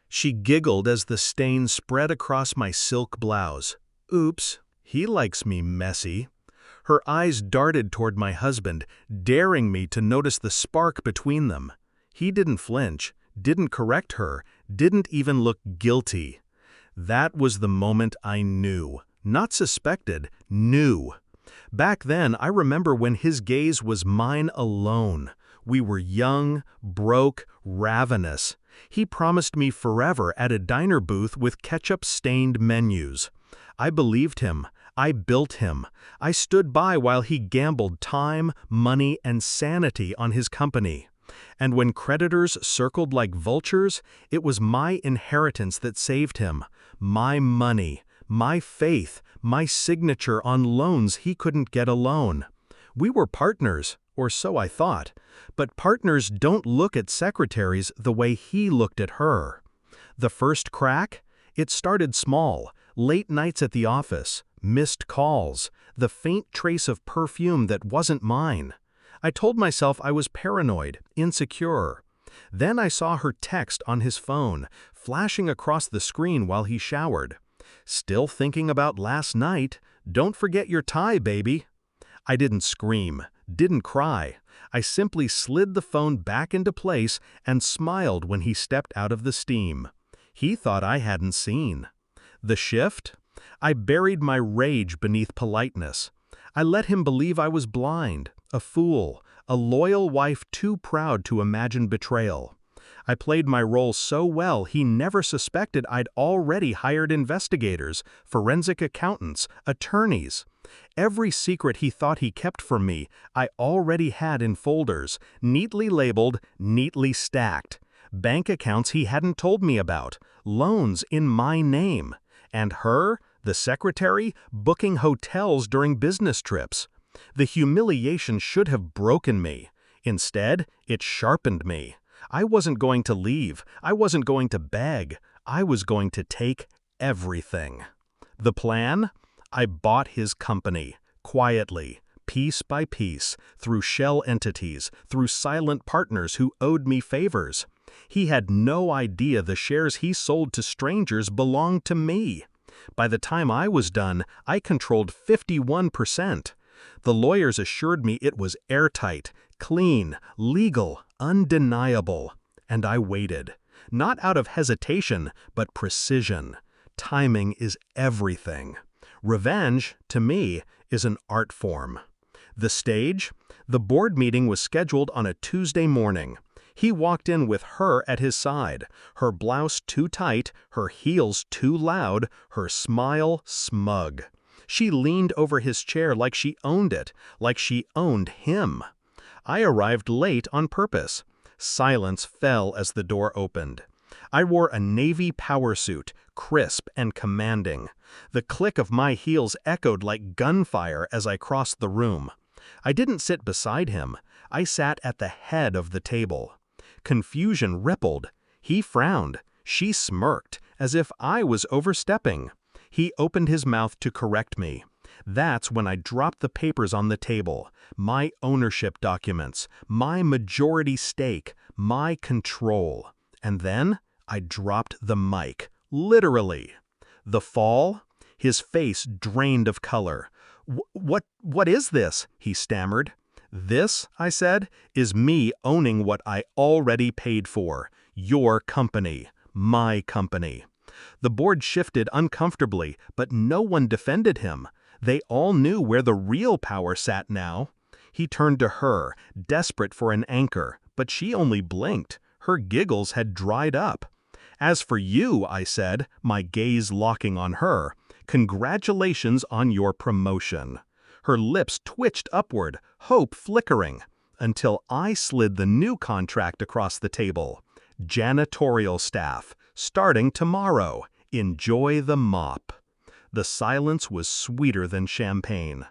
She giggled as the stain spread across my silk blouse. Oops, he likes me messy. Her eyes darted toward my husband, daring me to notice the spark between them. He didn't flinch, didn't correct her, didn't even look guilty. That was the moment I knew. Not suspected, knew. Back then, I remember when his gaze was mine alone. We were young, broke, ravenous. He promised me forever at a diner booth with ketchup-stained menus. I believed him. I built him. I stood by while he gambled time, money, and sanity on his company. And when creditors circled like vultures, it was my inheritance that saved him. My money, my faith, my signature on loans he couldn't get alone. We were partners, or so I thought, but partners don't look at secretaries the way he looked at her. The first crack? It started small, late nights at the office, missed calls, the faint trace of perfume that wasn't mine. I told myself I was paranoid, insecure. Then I saw her text on his phone, flashing across the screen while he showered. Still thinking about last night? Don't forget your tie, baby. I didn't scream, didn't cry. I simply slid the phone back into place and smiled when he stepped out of the steam. He thought I hadn't seen. The shift? I buried my rage beneath politeness. I let him believe I was blind, a fool, a loyal wife too proud to imagine betrayal. I played my role so well he never suspected I'd already hired investigators, forensic accountants, attorneys. Every secret he thought he kept from me, I already had in folders, neatly labeled, neatly stacked. Bank accounts he hadn't told me about, loans in my name. And her, the secretary, booking hotels during business trips. The humiliation should have broken me. Instead, it sharpened me. I wasn't going to leave. I wasn't going to beg. I was going to take everything. The plan? I bought his company, quietly, piece by piece, through shell entities, through silent partners who owed me favors. He had no idea the shares he sold to strangers belonged to me. By the time I was done, I controlled 51%. The lawyers assured me it was airtight, clean, legal, undeniable. And I waited. Not out of hesitation, but precision. Timing is everything. Revenge, to me, is an art form. The stage? The board meeting was scheduled on a Tuesday morning. He walked in with her at his side, her blouse too tight, her heels too loud, her smile smug. She leaned over his chair like she owned it, like she owned him. I arrived late on purpose. Silence fell as the door opened. I wore a navy power suit, crisp and commanding. The click of my heels echoed like gunfire as I crossed the room. I didn't sit beside him. I sat at the head of the table. Confusion rippled. He frowned. She smirked, as if I was overstepping. He opened his mouth to correct me. That's when I dropped the papers on the table. My ownership documents, my majority stake, my control. And then I dropped the mic, literally. The fall? His face drained of color. What is this?" he stammered. "This," I said, "is me owning what I already paid for. Your company. My company." The board shifted uncomfortably, but no one defended him. They all knew where the real power sat now. He turned to her, desperate for an anchor, but she only blinked. Her giggles had dried up. "As for you," I said, my gaze locking on her, "congratulations on your promotion." Her lips twitched upward, hope flickering, until I slid the new contract across the table. "Janitorial staff, starting tomorrow. Enjoy the mop." The silence was sweeter than champagne.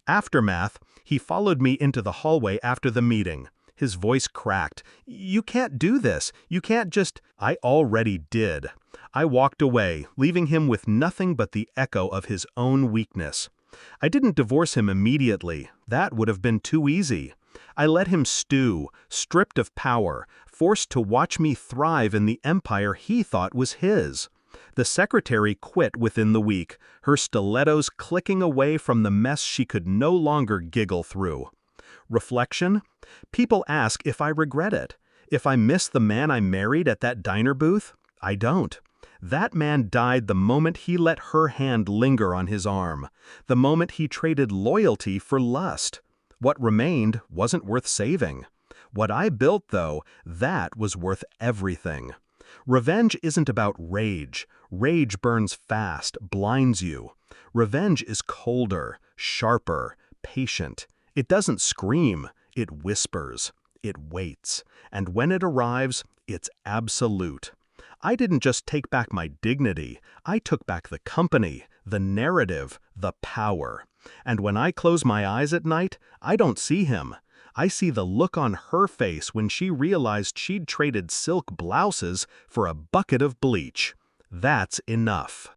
Aftermath, he followed me into the hallway after the meeting. His voice cracked. "You can't do this. You can't just—" I already did. I walked away, leaving him with nothing but the echo of his own weakness. I didn't divorce him immediately. That would have been too easy. I let him stew, stripped of power, forced to watch me thrive in the empire he thought was his. The secretary quit within the week, her stilettos clicking away from the mess she could no longer giggle through. Reflection? People ask if I regret it. If I miss the man I married at that diner booth? I don't. That man died the moment he let her hand linger on his arm, the moment he traded loyalty for lust. What remained wasn't worth saving. What I built, though, that was worth everything. Revenge isn't about rage. Rage burns fast, blinds you. Revenge is colder, sharper, patient. It doesn't scream, it whispers. It waits. And when it arrives, it's absolute. I didn't just take back my dignity, I took back the company, the narrative, the power. And when I close my eyes at night, I don't see him. I see the look on her face when she realized she'd traded silk blouses for a bucket of bleach. That's enough.